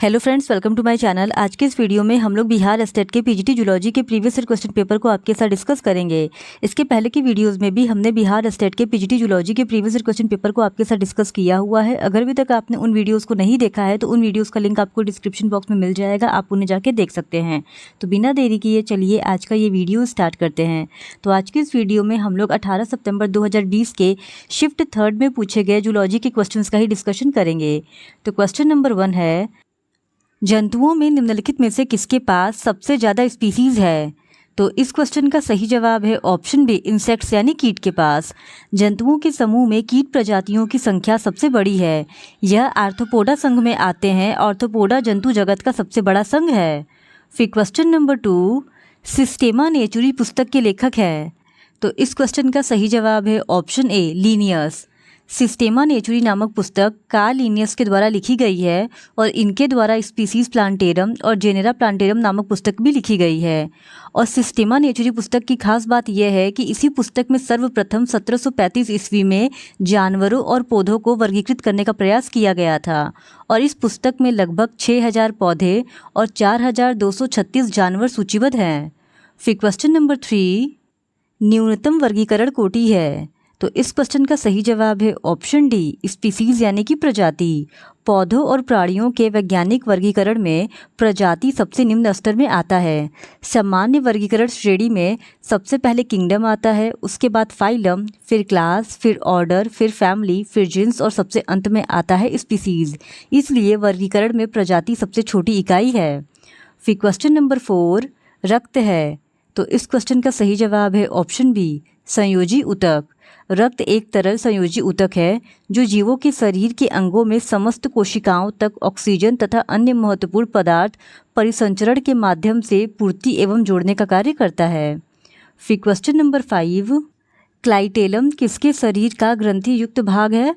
Hello friends, welcome to my channel. आज के इस वीडियो में हम लोग बिहार स्टेट के पीजीटी जूलॉजी के प्रीवियस ईयर क्वेश्चन पेपर को आपके साथ डिस्कस करेंगे। इसके पहले की वीडियोस में भी हमने बिहार स्टेट के पीजीटी जूलॉजी के प्रीवियस ईयर क्वेश्चन पेपर को आपके साथ डिस्कस किया हुआ है। अगर अभी तक आपने उन वीडियोज़ को नहीं देखा है तो उन वीडियोज़ का लिंक आपको डिस्क्रिप्शन बॉक्स में मिल जाएगा, आप उन्हें जाके देख सकते हैं। तो बिना देरी किए चलिए आज का ये वीडियो स्टार्ट करते हैं। तो आज की इस वीडियो में हम लोग 18 सितंबर 2020 के शिफ्ट 3 में पूछे गए जूलॉजी के क्वेश्चंस का ही डिस्कशन करेंगे। तो क्वेश्चन नंबर 1 है, जंतुओं में निम्नलिखित में से किसके पास सबसे ज़्यादा स्पीसीज है? तो इस क्वेश्चन का सही जवाब है ऑप्शन बी, इंसेक्ट्स यानी कीट के पास। जंतुओं के समूह में कीट प्रजातियों की संख्या सबसे बड़ी है। यह आर्थ्रोपोडा संघ में आते हैं। आर्थ्रोपोडा जंतु जगत का सबसे बड़ा संघ है। फिर क्वेश्चन नंबर 2, सिस्टेमा नेचुरी पुस्तक के लेखक है। तो इस क्वेश्चन का सही जवाब है ऑप्शन ए, लीनियस। सिस्टेमा नेचुरी नामक पुस्तक कार्ल लीनियस के द्वारा लिखी गई है और इनके द्वारा स्पीसीज प्लांटेरम और जेनेरा प्लांटेरम नामक पुस्तक भी लिखी गई है। और सिस्टेमा नेचुरी पुस्तक की खास बात यह है कि इसी पुस्तक में सर्वप्रथम 1735 ईस्वी में जानवरों और पौधों को वर्गीकृत करने का प्रयास किया गया था और इस पुस्तक में लगभग 6000 पौधे और 4236 जानवर सूचीबद्ध हैं। फिर क्वेश्चन नंबर 3, न्यूनतम वर्गीकरण कोटि है। तो इस क्वेश्चन का सही जवाब है ऑप्शन डी, स्पीसीज यानी कि प्रजाति। पौधों और प्राणियों के वैज्ञानिक वर्गीकरण में प्रजाति सबसे निम्न स्तर में आता है। सामान्य वर्गीकरण श्रेणी में सबसे पहले किंगडम आता है, उसके बाद फाइलम, फिर क्लास, फिर ऑर्डर, फिर फैमिली, फिर जीन्स और सबसे अंत में आता है स्पीसीज। इसलिए वर्गीकरण में प्रजाति सबसे छोटी इकाई है। फिर क्वेश्चन नंबर 4, रक्त है। तो इस क्वेश्चन का सही जवाब है ऑप्शन बी, संयोजी ऊतक। रक्त एक तरल संयोजी ऊतक है जो जीवों के शरीर के अंगों में समस्त कोशिकाओं तक ऑक्सीजन तथा अन्य महत्वपूर्ण पदार्थ परिसंचरण के माध्यम से पूर्ति एवं जोड़ने का कार्य करता है। फिर क्वेश्चन नंबर 5, क्लाइटेलम किसके शरीर का ग्रंथि युक्त भाग है?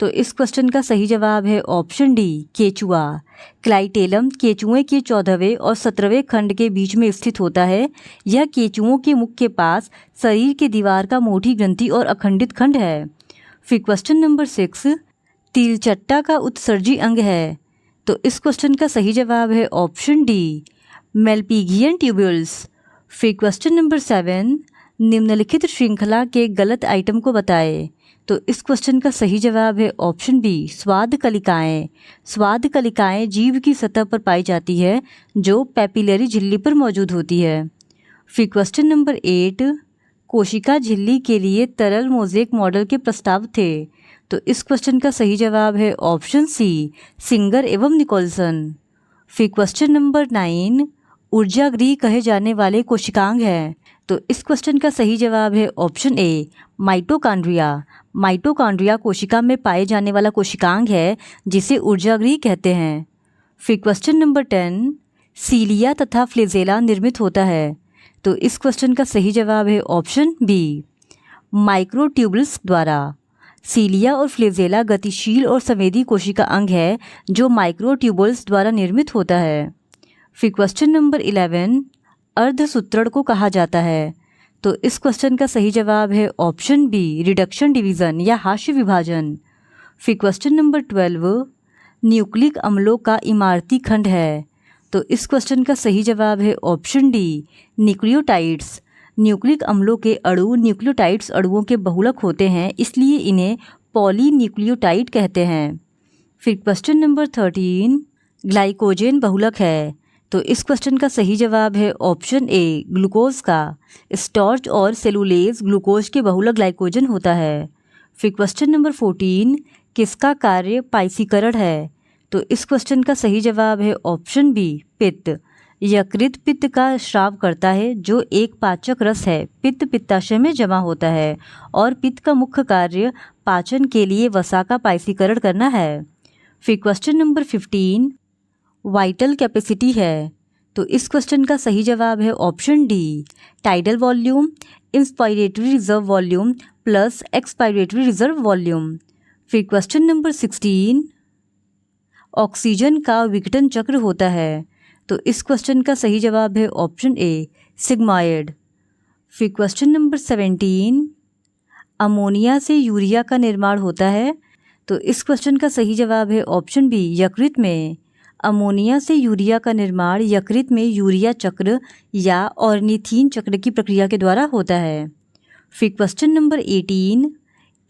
तो इस क्वेश्चन का सही जवाब है ऑप्शन डी, केचुआ। क्लाइटेलम केचुए के 14वें और 17वें खंड के बीच में स्थित होता है। यह केचुओं के मुख के पास शरीर के दीवार का मोटी ग्रंथि और अखंडित खंड है। फिर क्वेश्चन नंबर 6, तिलचट्टा का उत्सर्जी अंग है। तो इस क्वेश्चन का सही जवाब है ऑप्शन डी, मेल्पिगियन ट्यूब्यूल्स। फिर क्वेश्चन नंबर 7, निम्नलिखित श्रृंखला के गलत आइटम को बताएं। तो इस क्वेश्चन का सही जवाब है ऑप्शन बी, स्वाद कलिकाएँ। स्वाद कलिकाएँ जीव की सतह पर पाई जाती है जो पैपिलरी झिल्ली पर मौजूद होती है। फिर क्वेश्चन नंबर 8, कोशिका झिल्ली के लिए तरल मोज़ेक मॉडल के प्रस्ताव थे। तो इस क्वेश्चन का सही जवाब है ऑप्शन सी, सिंगर एवं निकोलसन। फिर क्वेश्चन नंबर 9, ऊर्जागृह कहे जाने वाले कोशिकांग हैं। तो इस क्वेश्चन का सही जवाब है ऑप्शन ए, माइटोकॉन्ड्रिया। माइटोकॉन्ड्रिया कोशिका में पाए जाने वाला कोशिकांग है जिसे ऊर्जागृह कहते हैं। फिर क्वेश्चन नंबर 10, सीलिया तथा फ्लेजेला निर्मित होता है। तो इस क्वेश्चन का सही जवाब है ऑप्शन बी, माइक्रोट्यूबल्स द्वारा। सीलिया और फ्लेजेला गतिशील और संवेदी कोशिका अंग है जो माइक्रोट्यूबल्स द्वारा निर्मित होता है। फिर क्वेश्चन नंबर 11, अर्धसूत्रण को कहा जाता है। तो इस क्वेश्चन का सही जवाब है ऑप्शन बी, रिडक्शन डिवीज़न या हाशिया विभाजन। फिर क्वेश्चन नंबर 12, न्यूक्लिक अम्लों का इमारती खंड है। तो इस क्वेश्चन का सही जवाब है ऑप्शन डी, न्यूक्लियोटाइड्स। न्यूक्लिक अम्लों के अणु न्यूक्लियोटाइड्स अणुओं के बहुलक होते हैं, इसलिए इन्हें पॉलीन्यूक्लियोटाइड कहते हैं। फिर क्वेश्चन नंबर 13, ग्लाइकोजेन बहुलक है। तो इस क्वेश्चन का सही जवाब है ऑप्शन ए, ग्लूकोज का। स्टार्च और सेलुलेज ग्लूकोज के बहुलक ग्लाइकोजन होता है। फिर क्वेश्चन नंबर 14, किसका कार्य पाइसीकरण है? तो इस क्वेश्चन का सही जवाब है ऑप्शन बी, पित्त। यकृत पित्त का स्राव करता है जो एक पाचक रस है। पित्त पित्ताशय में जमा होता है और पित्त का मुख्य कार्य पाचन के लिए वसा का पाइसीकरण करना है। फिर क्वेश्चन नंबर 15, वाइटल कैपेसिटी है। तो इस क्वेश्चन का सही जवाब है option D, tidal volume, inspiratory reserve volume plus expiratory reserve volume. फिर क्वेश्चन नंबर 16, ऑक्सीजन का विघटन चक्र होता है। तो इस क्वेश्चन का सही जवाब है ऑप्शन ए, सिग्माइड। फिर क्वेश्चन नंबर 17, अमोनिया से यूरिया का निर्माण होता है। तो इस क्वेश्चन का सही जवाब है ऑप्शन बी, यकृत में। अमोनिया से यूरिया का निर्माण यकृत में यूरिया चक्र या ऑर्निथीन चक्र की प्रक्रिया के द्वारा होता है। फिर क्वेश्चन नंबर 18,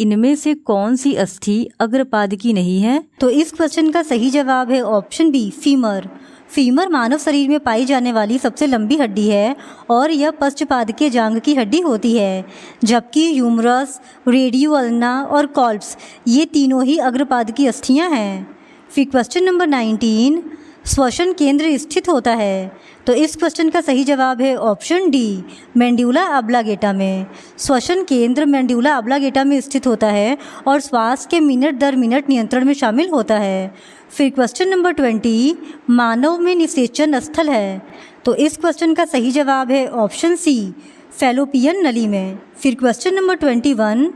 इनमें से कौन सी अस्थि अग्रपाद नहीं है? तो इस क्वेश्चन का सही जवाब है ऑप्शन बी, फीमर। फीमर मानव शरीर में पाई जाने वाली सबसे लंबी हड्डी है और यह पश्चपाद के जांघ की हड्डी होती है, जबकि ह्यूमरस, रेडियोअल्ना और कॉल्प्स ये तीनों ही अग्रपाद की अस्थियां हैं। फिर क्वेश्चन नंबर 19, श्वसन केंद्र स्थित होता है। तो इस क्वेश्चन का सही जवाब है ऑप्शन डी, मेंड्यूला ऑब्लांगेटा में। श्वसन केंद्र मेंड्यूला ऑब्लांगेटा में स्थित होता है और श्वास के मिनट दर मिनट नियंत्रण में शामिल होता है। फिर क्वेश्चन नंबर 20, मानव में निषेचन स्थल है। तो इस क्वेश्चन का सही जवाब है ऑप्शन सी, फैलोपियन नली में। फिर क्वेश्चन नंबर 21,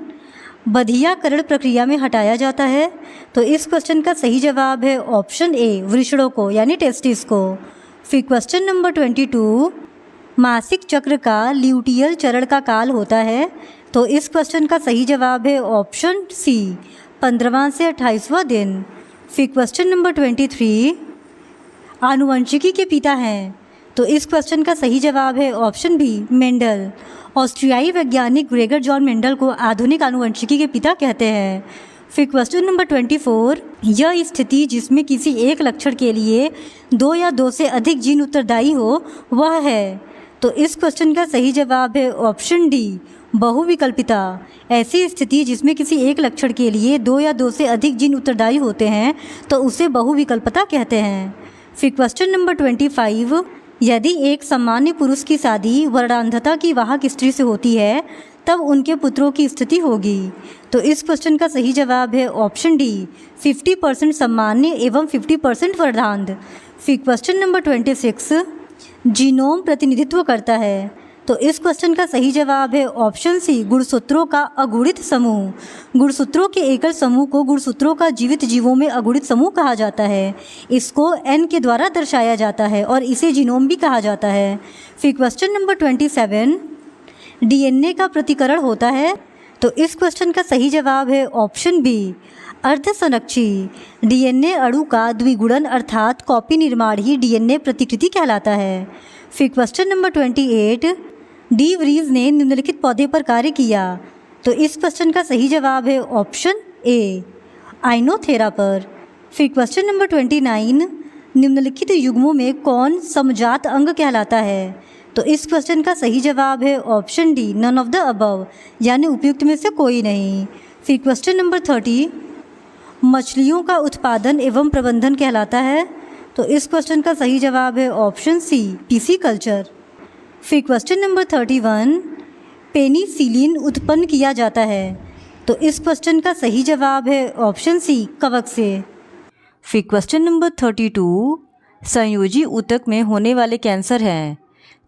बधियाकरण प्रक्रिया में हटाया जाता है। तो इस क्वेश्चन का सही जवाब है ऑप्शन ए, वृषणों को यानी टेस्टिस को। फिर क्वेश्चन नंबर 22, मासिक चक्र का ल्यूटियल चरण का काल होता है। तो इस क्वेश्चन का सही जवाब है ऑप्शन सी, 15वां से 28वां दिन। फिर क्वेश्चन नंबर 23, आनुवंशिकी के पिता हैं। तो इस क्वेश्चन का सही जवाब है ऑप्शन बी, मेंडल। ऑस्ट्रियाई वैज्ञानिक ग्रेगर जॉन मेंडल को आधुनिक आनुवंशिकी के पिता कहते हैं। फिर क्वेश्चन नंबर 24, यह स्थिति जिसमें किसी एक लक्षण के लिए 2 या 2 से अधिक जीन उत्तरदायी हो वह है। तो इस क्वेश्चन का सही जवाब है ऑप्शन डी, बहुविकल्पिता। ऐसी स्थिति जिसमें किसी एक लक्षण के लिए 2 या 2 से अधिक जीन उत्तरदायी होते हैं तो उसे बहुविकल्पता कहते हैं। फिर क्वेश्चन नंबर 25, यदि एक सामान्य पुरुष की शादी वर्णांधता की वाहक स्त्री से होती है तब उनके पुत्रों की स्थिति होगी। तो इस क्वेश्चन का सही जवाब है ऑप्शन डी, 50% सामान्य एवं 50% वर्णांध। फिर क्वेश्चन नंबर 26, जीनोम प्रतिनिधित्व करता है। तो इस क्वेश्चन का सही जवाब है ऑप्शन सी, गुणसूत्रों का अगुणित समूह। गुणसूत्रों के एकल समूह को गुणसूत्रों का जीवित जीवों में अगुणित समूह कहा जाता है। इसको एन के द्वारा दर्शाया जाता है और इसे जीनोम भी कहा जाता है। फिर क्वेश्चन नंबर 27, डीएनए का प्रतिकरण होता है। तो इस क्वेश्चन का सही जवाब है ऑप्शन बी, अर्धसंरक्षी। डीएनए अणु का द्विगुणन अर्थात कॉपी निर्माण ही डीएनए प्रतिकृति कहलाता है। फिर क्वेश्चन नंबर 28, डी व्रीज ने निम्नलिखित पौधे पर कार्य किया। तो इस क्वेश्चन का सही जवाब है ऑप्शन ए, आइनोथेरा पर। फिर क्वेश्चन नंबर 29, निम्नलिखित युग्मों में कौन समजात अंग कहलाता है? तो इस क्वेश्चन का सही जवाब है option D, none of the above, यानी उपयुक्त में से कोई नहीं। फिर क्वेश्चन नंबर 30, मछलियों का उत्पादन एवं प्रबंधन कहलाता है। तो इस क्वेश्चन का सही जवाब है ऑप्शन सी, पीसीकल्चर। फिर क्वेश्चन नंबर 31, पेनिसिलिन उत्पन्न किया जाता है। तो इस क्वेश्चन का सही जवाब है ऑप्शन सी, कवक से। फिर क्वेश्चन नंबर 32, संयोजी ऊतक में होने वाले कैंसर हैं।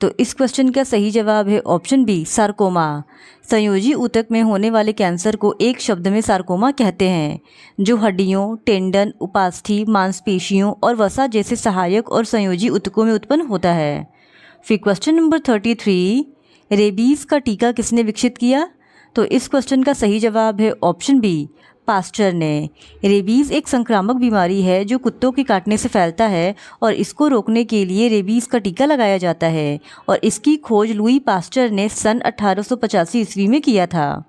तो इस क्वेश्चन का सही जवाब है ऑप्शन बी, सार्कोमा। संयोजी ऊतक में होने वाले कैंसर को एक शब्द में सार्कोमा कहते हैं, जो हड्डियों, टेंडन, उपास्थि, मांसपेशियों और वसा जैसे सहायक और संयोजी ऊतकों में उत्पन्न होता है। फिर क्वेश्चन नंबर 33, रेबीज का टीका किसने विकसित किया? तो इस क्वेश्चन का सही जवाब है ऑप्शन बी, पास्चर ने। रेबीज़ एक संक्रामक बीमारी है जो कुत्तों के काटने से फैलता है और इसको रोकने के लिए रेबीज़ का टीका लगाया जाता है और इसकी खोज लुई पास्चर ने सन 1885 ईस्वी में किया था।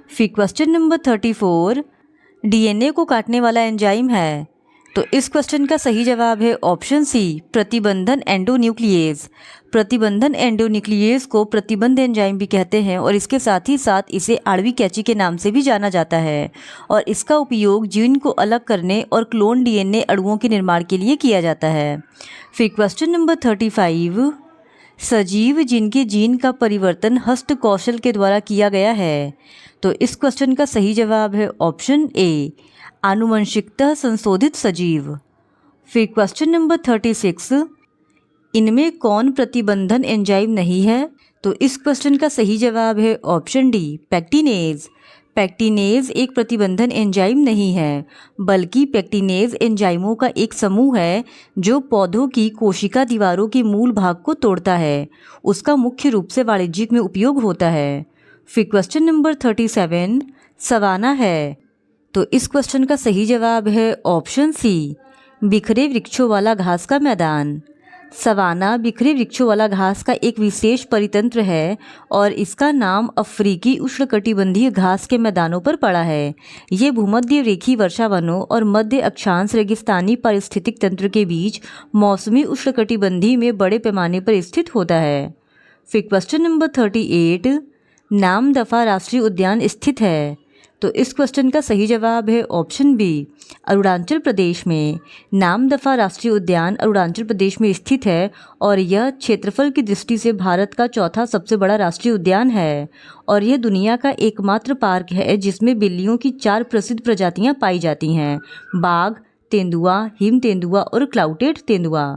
फिर क्वेश्चन नंबर 34, डीएनए को काटने वाला एंजाइम है। तो इस क्वेश्चन का सही जवाब है ऑप्शन सी, प्रतिबंधन एंडोन्यूक्लियेज। प्रतिबंधन एंडोन्यूक्लियेज को प्रतिबंध एंजाइम भी कहते हैं और इसके साथ ही साथ इसे आणविक कैंची के नाम से भी जाना जाता है और इसका उपयोग जीन को अलग करने और क्लोन डीएनए अणुओं के निर्माण के लिए किया जाता है। फिर क्वेश्चन नंबर 35, सजीव जिनके जीन का परिवर्तन हस्त कौशल के द्वारा किया गया है। तो इस क्वेश्चन का सही जवाब है ऑप्शन ए, आनुवंशिकतः संशोधित सजीव। फिर क्वेश्चन नंबर 36, इनमें कौन प्रतिबंधन एंजाइम नहीं है? तो इस क्वेश्चन का सही जवाब है ऑप्शन डी, पैक्टिनेज। पैक्टिनेज एक प्रतिबंधन एंजाइम नहीं है, बल्कि पैक्टिनेज एंजाइमों का एक समूह है जो पौधों की कोशिका दीवारों के मूल भाग को तोड़ता है। उसका मुख्य रूप से वाणिज्यिक में उपयोग होता है। फिर क्वेश्चन नंबर 37, सवाना है। तो इस क्वेश्चन का सही जवाब है ऑप्शन सी, बिखरे वृक्षों वाला घास का मैदान। सवाना बिखरे वृक्षों वाला घास का एक विशेष परितंत्र है और इसका नाम अफ्रीकी उष्णकटिबंधीय घास के मैदानों पर पड़ा है। ये भूमध्य रेखीय वर्षा वनों और मध्य अक्षांश रेगिस्तानी पारिस्थितिक तंत्र के बीच मौसमी उष्णकटिबंधीय में बड़े पैमाने पर स्थित होता है। फिर क्वेश्चन नंबर 38, नामदफा राष्ट्रीय उद्यान स्थित है। तो इस क्वेश्चन का सही जवाब है ऑप्शन बी, अरुणाचल प्रदेश में। नामदफा राष्ट्रीय उद्यान अरुणाचल प्रदेश में स्थित है और यह क्षेत्रफल की दृष्टि से भारत का चौथा सबसे बड़ा राष्ट्रीय उद्यान है और यह दुनिया का एकमात्र पार्क है जिसमें बिल्लियों की 4 प्रसिद्ध प्रजातियां पाई जाती हैं, बाघ, तेंदुआ, हिम तेंदुआ और क्लाउटेड तेंदुआ।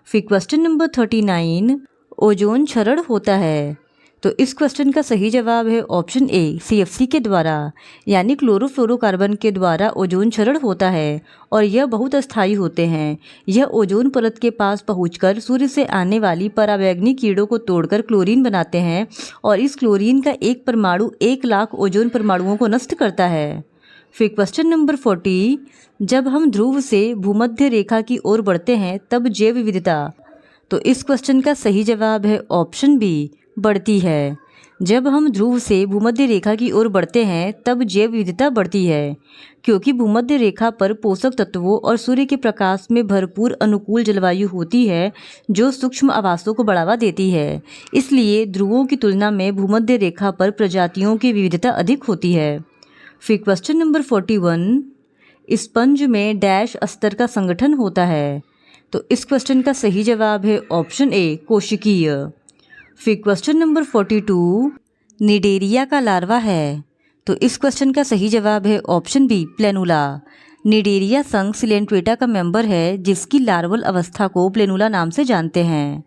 फिर क्वेश्चन नंबर 39, ओजोन क्षरण होता है। तो इस क्वेश्चन का सही जवाब है ऑप्शन ए, CFC के द्वारा यानी क्लोरोफ्लोरोकार्बन के द्वारा ओजोन क्षरण होता है और यह बहुत अस्थायी होते हैं। यह ओजोन परत के पास पहुंचकर सूर्य से आने वाली पराबैंगनी कीड़ों को तोड़कर क्लोरीन बनाते हैं और इस क्लोरीन का एक परमाणु 1 लाख ओजोन परमाणुओं को नष्ट करता है। फिर क्वेश्चन नंबर 40, जब हम ध्रुव से भूमध्य रेखा की ओर बढ़ते हैं तब जैव विविधता। तो इस क्वेश्चन का सही जवाब है ऑप्शन बी, बढ़ती है। जब हम ध्रुव से भूमध्य रेखा की ओर बढ़ते हैं तब जैव विविधता बढ़ती है क्योंकि भूमध्य रेखा पर पोषक तत्वों और सूर्य के प्रकाश में भरपूर अनुकूल जलवायु होती है जो सूक्ष्म आवासों को बढ़ावा देती है। इसलिए ध्रुवों की तुलना में भूमध्य रेखा पर प्रजातियों की विविधता अधिक होती है। फिर क्वेश्चन नंबर 41, स्पंज में डैश स्तर का संगठन होता है। तो इस क्वेश्चन का सही जवाब है ऑप्शन ए, कोशिकीय। फिर क्वेश्चन नंबर 42, निडेरिया का लार्वा है। तो इस क्वेश्चन का सही जवाब है ऑप्शन बी, प्लेनुला। निडेरिया संघ सिलेंट्रेटा का मेंबर है जिसकी लार्वल अवस्था को प्लेनुला नाम से जानते हैं।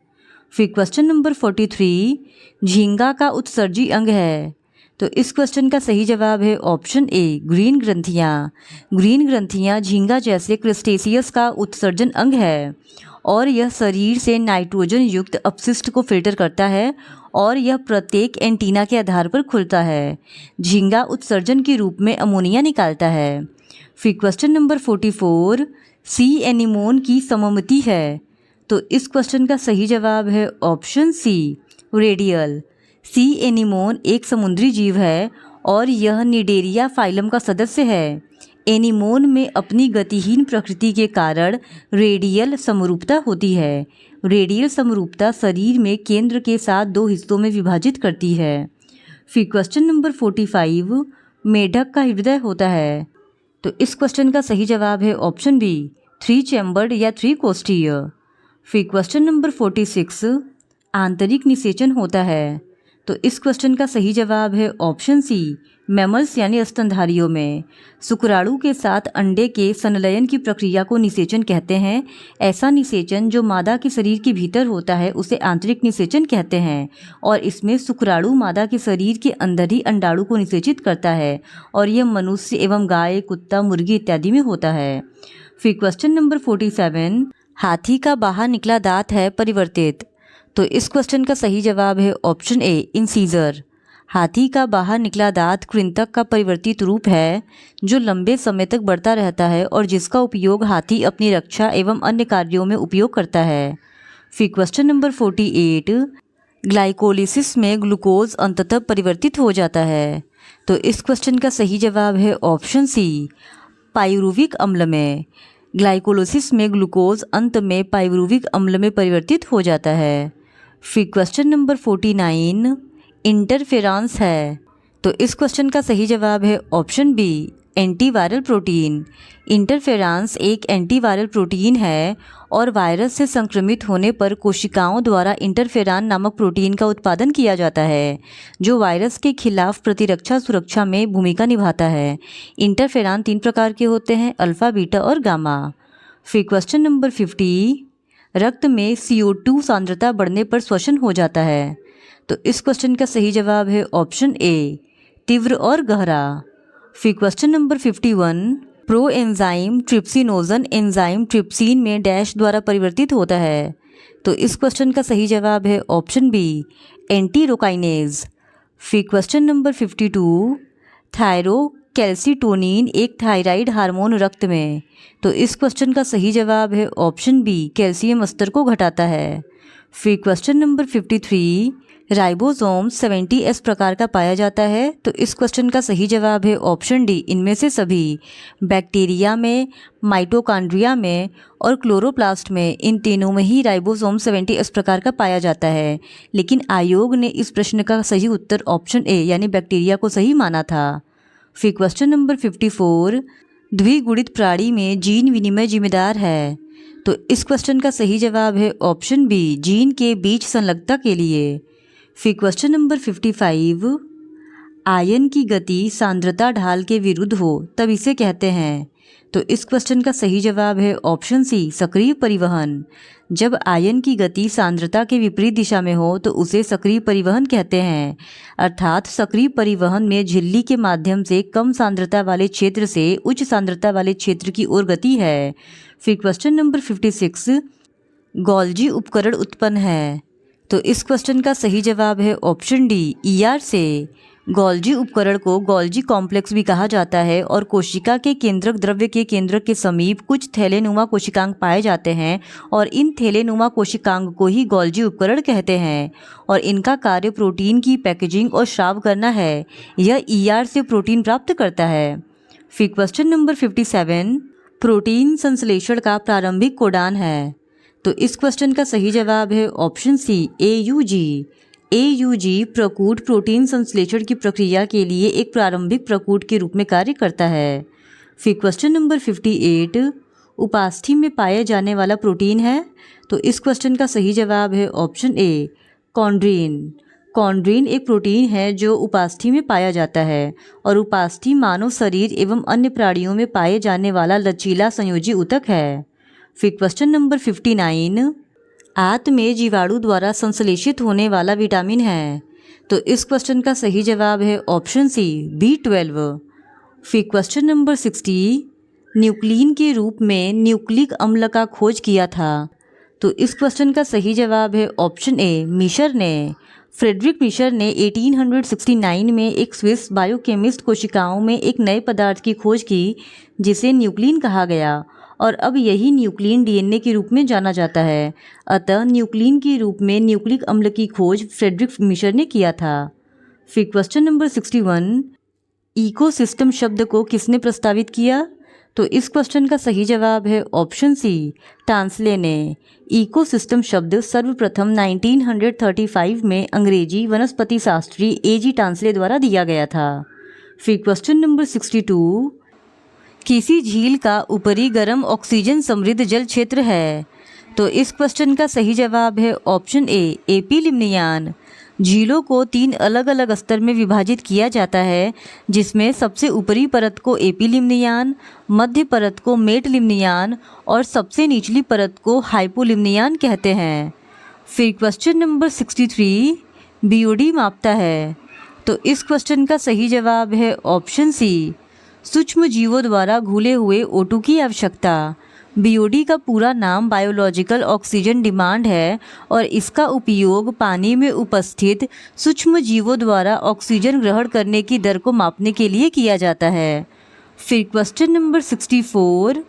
फिर क्वेश्चन नंबर 43, झींगा का उत्सर्जी अंग है। तो इस क्वेश्चन का सही जवाब है ऑप्शन ए, ग्रीन ग्रंथियाँ। ग्रीन ग्रंथियाँ झींगा जैसे क्रस्टेशियस का उत्सर्जन अंग है और यह शरीर से नाइट्रोजन युक्त अपशिष्ट को फिल्टर करता है और यह प्रत्येक एंटीना के आधार पर खुलता है। झींगा उत्सर्जन के रूप में अमोनिया निकालता है। फिर क्वेश्चन नंबर 44, सी एनीमोन की सममिति है। तो इस क्वेश्चन का सही जवाब है option C, radial. Sea anemone एक समुद्री जीव है और यह निडेरिया फाइलम का सदस्य है। एनीमोन में अपनी गतिहीन प्रकृति के कारण रेडियल समरूपता होती है। रेडियल समरूपता शरीर में केंद्र के साथ 2 हिस्सों में विभाजित करती है। फिर क्वेश्चन नंबर 45, मेढक का हृदय होता है। तो इस क्वेश्चन का सही जवाब है ऑप्शन बी, 3 चैम्बर्ड या 3 कोष्ठीय। फिर क्वेश्चन नंबर 46, आंतरिक निषेचन होता है। तो इस क्वेश्चन का सही जवाब है ऑप्शन सी, मैमल्स यानी स्तनधारियों में। शुक्राणु के साथ अंडे के संलयन की प्रक्रिया को निषेचन कहते हैं। ऐसा निषेचन जो मादा के शरीर के भीतर होता है उसे आंतरिक निषेचन कहते हैं और इसमें शुक्राणु मादा के शरीर के अंदर ही अंडाणु को निषेचित करता है और यह मनुष्य एवं गाय, कुत्ता, मुर्गी इत्यादि में होता है। फिर क्वेश्चन नंबर 47, हाथी का बाहर निकला दांत है परिवर्तित। तो इस क्वेश्चन का सही जवाब है ऑप्शन ए, इंसीजर। हाथी का बाहर निकला दांत कृंतक का परिवर्तित रूप है जो लंबे समय तक बढ़ता रहता है और जिसका उपयोग हाथी अपनी रक्षा एवं अन्य कार्यों में उपयोग करता है। फिर क्वेश्चन नंबर 48, ग्लाइकोलिसिस में ग्लूकोज अंततः परिवर्तित हो जाता है। तो इस क्वेश्चन का सही जवाब है ऑप्शन सी, पाइरुविक अम्ल में। ग्लाइकोलिसिस में ग्लूकोज अंत में पाइरुविक अम्ल में परिवर्तित हो जाता है। फिर क्वेश्चन नंबर 49, इंटरफेरॉन्स है। तो इस क्वेश्चन का सही जवाब है option B, antiviral protein. Interferons एक एंटीवायरल प्रोटीन है और वायरस से संक्रमित होने पर कोशिकाओं द्वारा इंटरफेरॉन नामक प्रोटीन का उत्पादन किया जाता है जो वायरस के खिलाफ प्रतिरक्षा सुरक्षा में भूमिका निभाता है। इंटरफेरॉन 3 प्रकार के होते हैं, अल्फा, बीटा और गामा। फिर क्वेश्चन नंबर 50, रक्त में CO2 सांद्रता बढ़ने पर श्वसन हो जाता है। तो इस क्वेश्चन का सही जवाब है ऑप्शन ए, तीव्र और गहरा। फिर question number 51, pro enzyme trypsinogen enzyme trypsin में डैश द्वारा परिवर्तित होता है। तो इस क्वेश्चन का सही जवाब है ऑप्शन बी, एंटीरोकाइनेज। फिर क्वेश्चन नंबर 52, कैल्सीटोनिन एक थायराइड हार्मोन रक्त में? तो इस क्वेश्चन का सही जवाब है ऑप्शन बी, कैल्शियम स्तर को घटाता है। फिर क्वेश्चन नंबर 53, राइबोसोम 70S प्रकार का पाया जाता है। तो इस क्वेश्चन का सही जवाब है ऑप्शन डी, इनमें से सभी। बैक्टीरिया में, माइटोकॉन्ड्रिया में और क्लोरोप्लास्ट में, इन तीनों में ही राइबोसोम 70S प्रकार का पाया जाता है। लेकिन आयोग ने इस प्रश्न का सही उत्तर ऑप्शन ए यानी बैक्टीरिया को सही माना था। फिर क्वेश्चन नंबर 54, द्विगुणित प्राणी में जीन विनिमय जिम्मेदार है। तो इस क्वेश्चन का सही जवाब है ऑप्शन बी, जीन के बीच संलग्नता के लिए। फिर क्वेश्चन नंबर 55, आयन की गति सांद्रता ढाल के विरुद्ध हो तब इसे कहते हैं। तो इस क्वेश्चन का सही जवाब है ऑप्शन सी, सक्रिय परिवहन। जब आयन की गति सांद्रता के विपरीत दिशा में हो तो उसे सक्रिय परिवहन कहते हैं। अर्थात सक्रिय परिवहन में झिल्ली के माध्यम से कम सांद्रता वाले क्षेत्र से उच्च सांद्रता वाले क्षेत्र की ओर गति है। फिर क्वेश्चन नंबर 56, गोल्जी उपकरण उत्पन्न है। तो इस क्वेश्चन का सही जवाब है ऑप्शन डी, ईआर से। गोल्जी उपकरण को गोल्जी कॉम्प्लेक्स भी कहा जाता है और कोशिका के केंद्रक द्रव्य के केंद्रक के समीप कुछ थैलेनुमा कोशिकांग पाए जाते हैं और इन थैलेनुमा कोशिकांग को ही गोल्जी उपकरण कहते हैं और इनका कार्य प्रोटीन की पैकेजिंग और स्राव करना है। यह ईआर से प्रोटीन प्राप्त करता है। फिर क्वेश्चन नंबर 57, प्रोटीन संश्लेषण का प्रारंभिक कोडान है। तो इस क्वेश्चन का सही जवाब है ऑप्शन सी, एयूजी। एयूजी प्रकूट प्रोटीन संश्लेषण की प्रक्रिया के लिए एक प्रारंभिक प्रकूट के रूप में कार्य करता है। फिर क्वेश्चन नंबर 58, उपास्थि में पाए जाने वाला प्रोटीन है। तो इस क्वेश्चन का सही जवाब है ऑप्शन ए, कॉन्ड्रीन। कॉन्ड्रीन एक प्रोटीन है जो उपास्थि में पाया जाता है और उपास्थि मानव शरीर एवं अन्य प्राणियों में पाए जाने वाला लचीला संयोजी ऊतक है। फिर क्वेश्चन नंबर 59, आंत में जीवाणु द्वारा संश्लेषित होने वाला विटामिन है। तो इस क्वेश्चन का सही जवाब है ऑप्शन सी, B12। फिर क्वेश्चन नंबर 60, न्यूक्लिन के रूप में न्यूक्लिक अम्ल का खोज किया था। तो इस क्वेश्चन का सही जवाब है ऑप्शन ए, मिशर ने। फ्रेडरिक मिशर ने 1869 में एक स्विस बायोकेमिस्ट कोशिकाओं में एक नए पदार्थ की खोज की जिसे न्यूक्लिन कहा गया और अब यही न्यूक्लिन डीएनए के रूप में जाना जाता है। अतः न्यूक्लिन के रूप में न्यूक्लिक अम्ल की खोज फ्रेडरिक मिशर ने किया था। फिर क्वेश्चन नंबर 61, इकोसिस्टम शब्द को किसने प्रस्तावित किया? तो इस क्वेश्चन का सही जवाब है ऑप्शन सी, टांसले ने। इकोसिस्टम शब्द सर्वप्रथम 1935 में अंग्रेजी वनस्पति शास्त्री A.G. टांसले द्वारा दिया गया था। फिर क्वेश्चन नंबर 62, किसी झील का ऊपरी गर्म ऑक्सीजन समृद्ध जल क्षेत्र है। तो इस क्वेश्चन का सही जवाब है ऑप्शन ए, एपी लिम्नियान। झीलों को 3 अलग अलग स्तर में विभाजित किया जाता है जिसमें सबसे ऊपरी परत को एपी लिम्नियान, मध्य परत को मेट लिम्नियान और सबसे निचली परत को हाइपोलिम्नियान कहते हैं। फिर क्वेश्चन नंबर 63, बीओडी मापता है। तो इस क्वेश्चन का सही जवाब है ऑप्शन सी, सूक्ष्म जीवों द्वारा घुले हुए O2 की आवश्यकता। बीओडी का पूरा नाम बायोलॉजिकल ऑक्सीजन डिमांड है और इसका उपयोग पानी में उपस्थित सूक्ष्म जीवों द्वारा ऑक्सीजन ग्रहण करने की दर को मापने के लिए किया जाता है। फिर क्वेश्चन नंबर 64,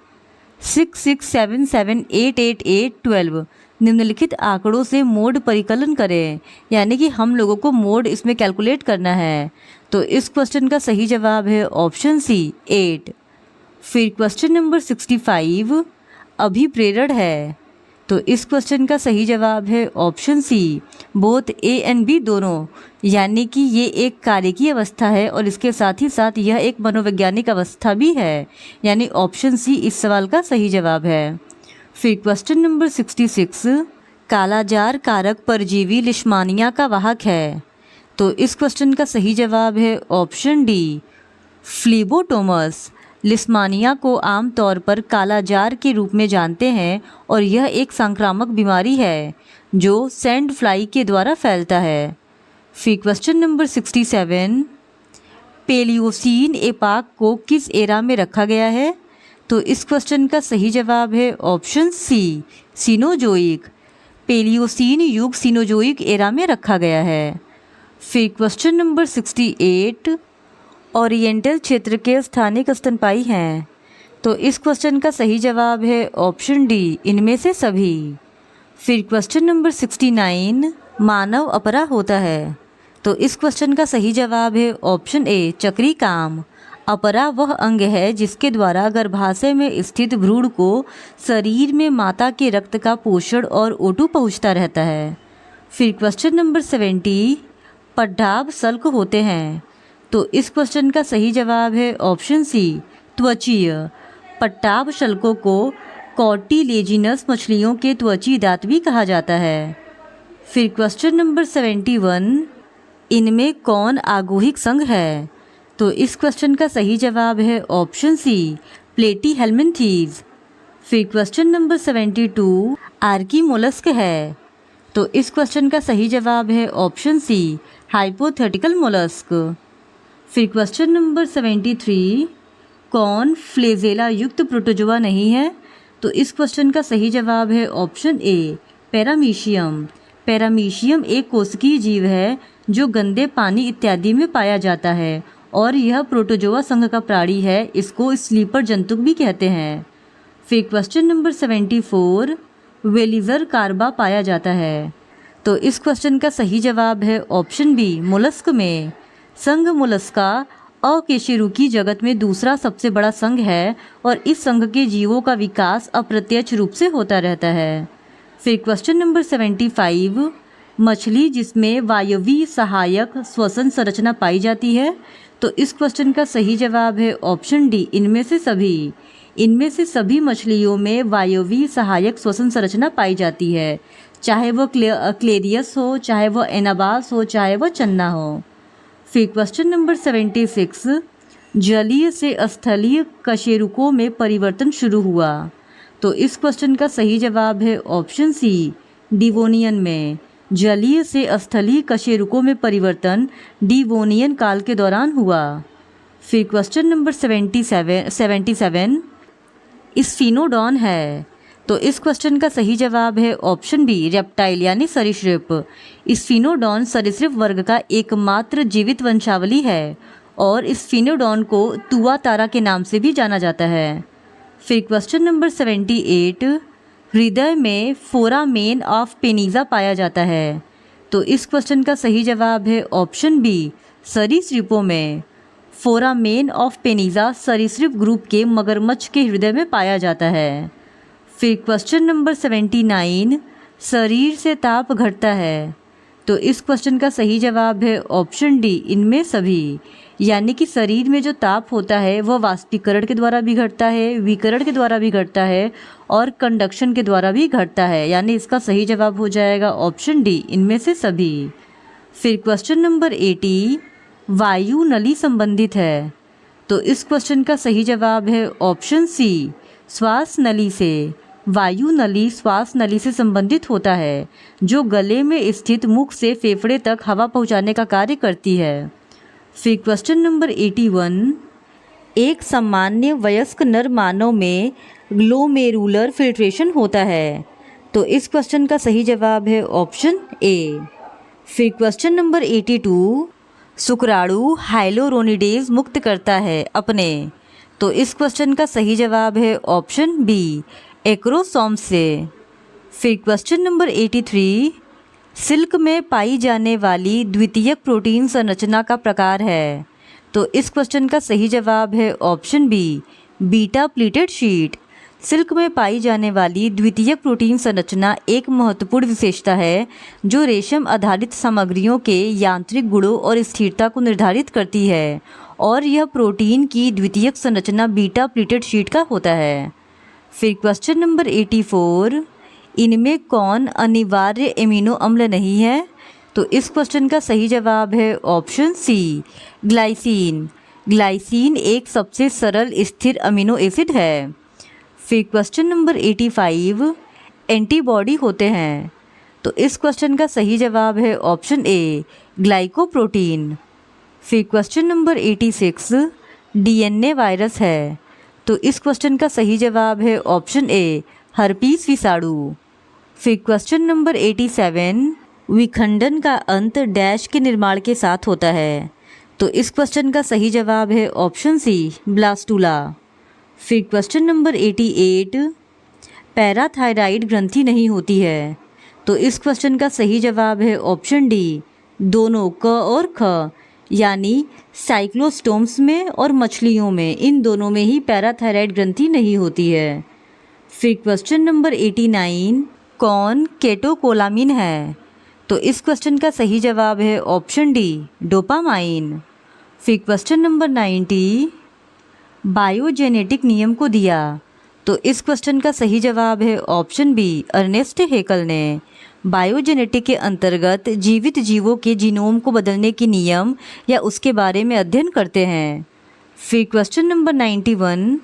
6677888812 निम्नलिखित आंकड़ों से मोड परिकलन करें, यानी कि हम लोगों को मोड इसमें कैलकुलेट करना है। तो इस क्वेश्चन का सही जवाब है ऑप्शन सी, 8। फिर क्वेश्चन नंबर 65, अभिप्रेरण है। तो इस क्वेश्चन का सही जवाब है option C, both A and B दोनों, यानी कि ये एक कार्यकीय अवस्था है और इसके साथ ही साथ यह एक मनोवैज्ञानिक अवस्था भी है, यानी ऑप्शन सी इस सवाल का सही जवाब है। फिर क्वेश्चन नंबर 66, कालाजार कारक परजीवी लिश्मानिया का वाहक है। तो इस क्वेश्चन का सही जवाब है ऑप्शन डी, फ्लीबोटोमस। लिस्मानिया को आमतौर पर कालाजार के रूप में जानते हैं और यह एक संक्रामक बीमारी है जो सैंड फ्लाई के द्वारा फैलता है। फिर क्वेश्चन नंबर 67, पेलियोसीन एपाक को किस एरा में रखा गया है? तो इस क्वेश्चन का सही जवाब है ऑप्शन सी, सीनोजोइक। पेलियोसीन युग सीनोजोइक एरा में रखा गया है। फिर क्वेश्चन नंबर 68, ओरिएंटल क्षेत्र के स्थानिक स्तनपायी हैं? तो इस क्वेश्चन का सही जवाब है ऑप्शन डी, इनमें से सभी। फिर क्वेश्चन नंबर 69, मानव अपरा होता है? तो इस क्वेश्चन का सही जवाब है ऑप्शन ए, चक्री काम। अपरा वह अंग है जिसके द्वारा गर्भाशय में स्थित भ्रूण को शरीर में माता के रक्त का पोषण और ओटू पहुंचता रहता है। फिर क्वेश्चन नंबर 70, पड्डाभ शल्क होते हैं? तो इस क्वेश्चन का सही जवाब है ऑप्शन सी, त्वचीय। पट्टाभ शल्कों को कॉर्टिलेजिनस मछलियों के त्वची दांत भी कहा जाता है। फिर क्वेश्चन नंबर 71, इनमें कौन आगोहिक संघ है? तो इस क्वेश्चन का सही जवाब है ऑप्शन सी, प्लेटीहेल्मिन्थीज। फिर क्वेश्चन नंबर 72, आर्की मोलस्क है? तो इस क्वेश्चन का सही जवाब है ऑप्शन सी, हाइपोथेटिकल मोलस्क। फिर क्वेश्चन नंबर 73, कौन फ्लेजेला युक्त प्रोटोजोआ नहीं है? तो इस क्वेश्चन का सही जवाब है ऑप्शन ए, पैरामीशियम। पैरामीशियम एक कोशिकीय जीव है जो गंदे पानी इत्यादि में पाया जाता है और यह प्रोटोजोआ संघ का प्राणी है। इसको स्लीपर जंतुक भी कहते हैं। फिर क्वेश्चन नंबर 74, वेलिजर कार्बा पाया जाता है? तो इस क्वेश्चन का सही जवाब है ऑप्शन बी, मोलस्क में। संघ मोलस्का अकेशेरुकी जगत में दूसरा सबसे बड़ा संघ है और इस संघ के जीवों का विकास अप्रत्यक्ष रूप से होता रहता है। फिर क्वेश्चन नंबर 75, मछली जिसमें वायवीय सहायक श्वसन संरचना पाई जाती है? तो इस क्वेश्चन का सही जवाब है ऑप्शन डी, इनमें से सभी। इनमें से सभी मछलियों में वायवीय सहायक श्वसन संरचना पाई जाती है, चाहे वह क्लेरियस हो, चाहे वह एनाबास हो, चाहे वह चन्ना हो। फिर क्वेश्चन नंबर 76, जलीय से स्थलीय कशेरुकों में परिवर्तन शुरू हुआ? तो इस क्वेश्चन का सही जवाब है ऑप्शन सी, डिवोनियन में। जलीय से स्थलीय कशेरुकों में परिवर्तन डिवोनियन काल के दौरान हुआ। फिर क्वेश्चन नंबर 77, स्फिनोडॉन है? तो इस क्वेश्चन का सही जवाब है ऑप्शन बी, रेप्टाइल यानी सरीसृप। स्फिनोडॉन सरीसृप वर्ग का एकमात्र जीवित वंशावली है और स्फिनोडॉन को तुआ तारा के नाम से भी जाना जाता है। फिर क्वेश्चन नंबर 78, हृदय में फोरामेन ऑफ पेनिजा पाया जाता है? तो इस क्वेश्चन का सही जवाब है ऑप्शन बी, सरीसृपों में। फोरामेन ऑफ पेनिजा सरीसृप ग्रुप के मगरमच्छ के हृदय में पाया जाता है। फिर क्वेश्चन नंबर 79, शरीर से ताप घटता है? तो इस क्वेश्चन का सही जवाब है ऑप्शन डी, इनमें सभी। यानी कि शरीर में जो ताप होता है वह वाष्पीकरण के द्वारा भी घटता है, विकरण के द्वारा भी घटता है और कंडक्शन के द्वारा भी घटता है। यानी इसका सही जवाब हो जाएगा ऑप्शन डी, इनमें से सभी। फिर क्वेश्चन नंबर 80, वायु नली संबंधित है? तो इस क्वेश्चन का सही जवाब है ऑप्शन सी, श्वास नली से। वायु नली श्वास नली से संबंधित होता है जो गले में स्थित मुख से फेफड़े तक हवा पहुंचाने का कार्य करती है। फिर क्वेश्चन नंबर 81, एक सामान्य वयस्क नर मानव में ग्लोमेरुलर फिल्ट्रेशन होता है? तो इस क्वेश्चन का सही जवाब है ऑप्शन ए। फिर क्वेश्चन नंबर 82, शुक्राणु हाइलोरोनिडेज मुक्त करता है अपने? तो इस क्वेश्चन का सही जवाब है ऑप्शन बी, एक्रोसोम से। फिर क्वेश्चन नंबर 83, सिल्क में पाई जाने वाली द्वितीयक प्रोटीन संरचना का प्रकार है? तो इस क्वेश्चन का सही जवाब है option B, beta pleated sheet. Silk में पाई जाने वाली द्वितीयक प्रोटीन संरचना एक महत्वपूर्ण विशेषता है जो रेशम आधारित सामग्रियों के यांत्रिक गुणों और स्थिरता को निर्धारित करती है और यह प्रोटीन की द्वितीयक संरचना बीटा प्लीटेड शीट का होता है। फिर क्वेश्चन नंबर 84, इनमें कौन अनिवार्य एमिनो अम्ल नहीं है? तो इस क्वेश्चन का सही जवाब है ऑप्शन सी, ग्लाइसिन। ग्लाइसिन एक सबसे सरल स्थिर अमीनो एसिड है। फिर क्वेश्चन नंबर 85, एंटीबॉडी होते हैं? तो इस क्वेश्चन का सही जवाब है ऑप्शन ए, ग्लाइकोप्रोटीन। फिर क्वेश्चन नंबर 86, डीएनए वायरस है? तो इस क्वेश्चन का सही जवाब है ऑप्शन ए, हर्पीस विषाणु। फिर क्वेश्चन नंबर 87, विखंडन का अंत डैश के निर्माण के साथ होता है? तो इस क्वेश्चन का सही जवाब है ऑप्शन सी ब्लास्टुला। फिर क्वेश्चन नंबर 88, पैराथायराइड ग्रंथि नहीं होती है। तो इस क्वेश्चन का सही जवाब है ऑप्शन डी दोनों, क और ख, यानी साइक्लोस्टोम्स में और मछलियों में, इन दोनों में ही पैराथायराइड ग्रंथि नहीं होती है। फिर क्वेश्चन नंबर 89, कौन केटोकोलामिन है। तो इस क्वेश्चन का सही जवाब है ऑप्शन डी डोपामाइन। फिर क्वेश्चन नंबर 90, बायोजेनेटिक नियम को दिया। तो इस क्वेश्चन का सही जवाब है ऑप्शन बी अर्नेस्ट हेकल ने। बायोजेनेटिक के अंतर्गत जीवित जीवों के जीनोम को बदलने के नियम या उसके बारे में अध्ययन करते हैं। फिर क्वेश्चन नंबर 91,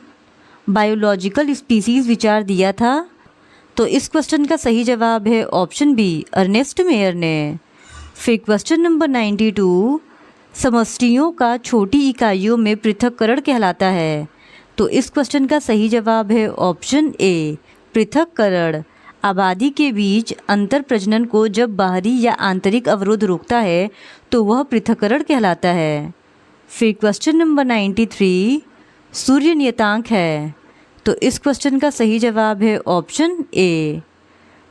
बायोलॉजिकल स्पीसीज विचार दिया था। तो इस क्वेश्चन का सही जवाब है ऑप्शन बी अर्नेस्ट मेयर ने। फिर क्वेश्चन नंबर 92, समष्टियों का छोटी इकाइयों में पृथक्करण कहलाता है। तो इस क्वेश्चन का सही जवाब है ऑप्शन ए पृथक्करण। आबादी के बीच अंतर प्रजनन को जब बाहरी या आंतरिक अवरोध रोकता है तो वह पृथक्करण कहलाता है। फिर क्वेश्चन नंबर 93, सूर्य नियतांक है। तो इस क्वेश्चन का सही जवाब है ऑप्शन ए।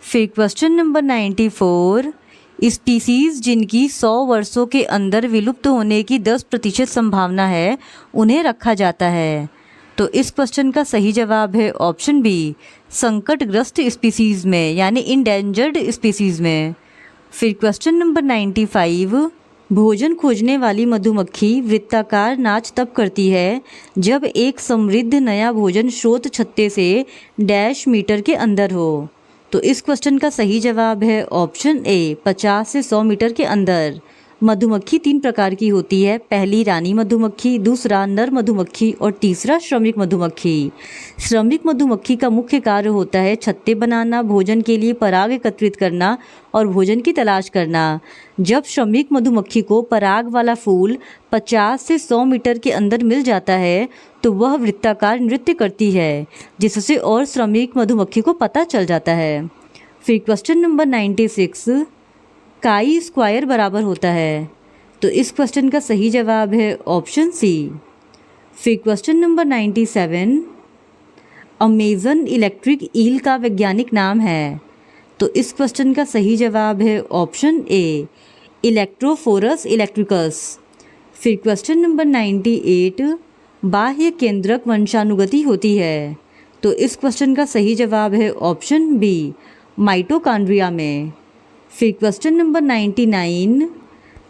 फिर क्वेश्चन नंबर 94, स्पीसीज जिनकी 100 वर्षों के अंदर विलुप्त होने की 10% संभावना है उन्हें रखा जाता है। तो इस क्वेश्चन का सही जवाब है ऑप्शन बी संकटग्रस्त स्पीसीज में, यानी इंडेंजर्ड स्पीसीज में। फिर क्वेश्चन नंबर 95, भोजन खोजने वाली मधुमक्खी वृत्ताकार नाच तब करती है जब एक समृद्ध नया भोजन स्रोत छत्ते से डैश मीटर के अंदर हो। तो इस क्वेश्चन का सही जवाब है ऑप्शन ए 50 से 100 मीटर के अंदर। मधुमक्खी 3 प्रकार की होती है, पहली रानी मधुमक्खी, दूसरा नर मधुमक्खी और तीसरा श्रमिक मधुमक्खी। श्रमिक मधुमक्खी का मुख्य कार्य होता है छत्ते बनाना, भोजन के लिए पराग एकत्रित करना और भोजन की तलाश करना। जब श्रमिक मधुमक्खी को पराग वाला फूल 50 से 100 मीटर के अंदर मिल जाता है तो वह वृत्ताकार नृत्य करती है, जिससे और श्रमिक मधुमक्खी को पता चल जाता है। फिर क्वेश्चन नंबर 96, काई स्क्वायर बराबर होता है। तो इस क्वेश्चन का सही जवाब है ऑप्शन सी। फिर question number 97, Amazon electric eel का वैज्ञानिक नाम है। तो इस क्वेश्चन का सही जवाब है ऑप्शन ए इलेक्ट्रोफोरस इलेक्ट्रिकस। फिर क्वेश्चन नंबर 98, बाह्य केंद्रक वंशानुगति होती है। तो इस क्वेश्चन का सही जवाब है ऑप्शन बी माइटोकॉन्ड्रिया में। फिर क्वेश्चन नंबर 99,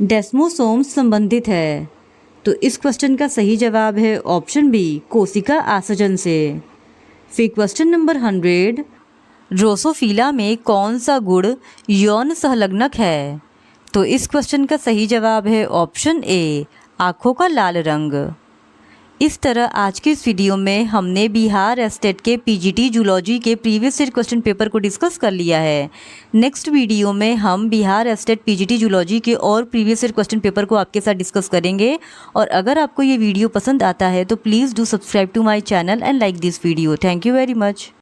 डेस्मोसोम्स संबंधित है। तो इस क्वेश्चन का सही जवाब है ऑप्शन बी कोशिका आसंजन से। फिर क्वेश्चन नंबर 100, ड्रोसोफिला में कौन सा गुण यौन सहलग्नक है। तो इस क्वेश्चन का सही जवाब है ऑप्शन ए आँखों का लाल रंग। इस तरह आज के इस वीडियो में हमने बिहार एस्टेट के पीजीटी जूलॉजी के प्रीवियस ईयर क्वेश्चन पेपर को डिस्कस कर लिया है। नेक्स्ट वीडियो में हम बिहार एस्टेट पीजीटी जूलॉजी के और प्रीवियस ईयर क्वेश्चन पेपर को आपके साथ डिस्कस करेंगे। और अगर आपको ये वीडियो पसंद आता है तो please do subscribe to my channel and like this video. Thank you very much.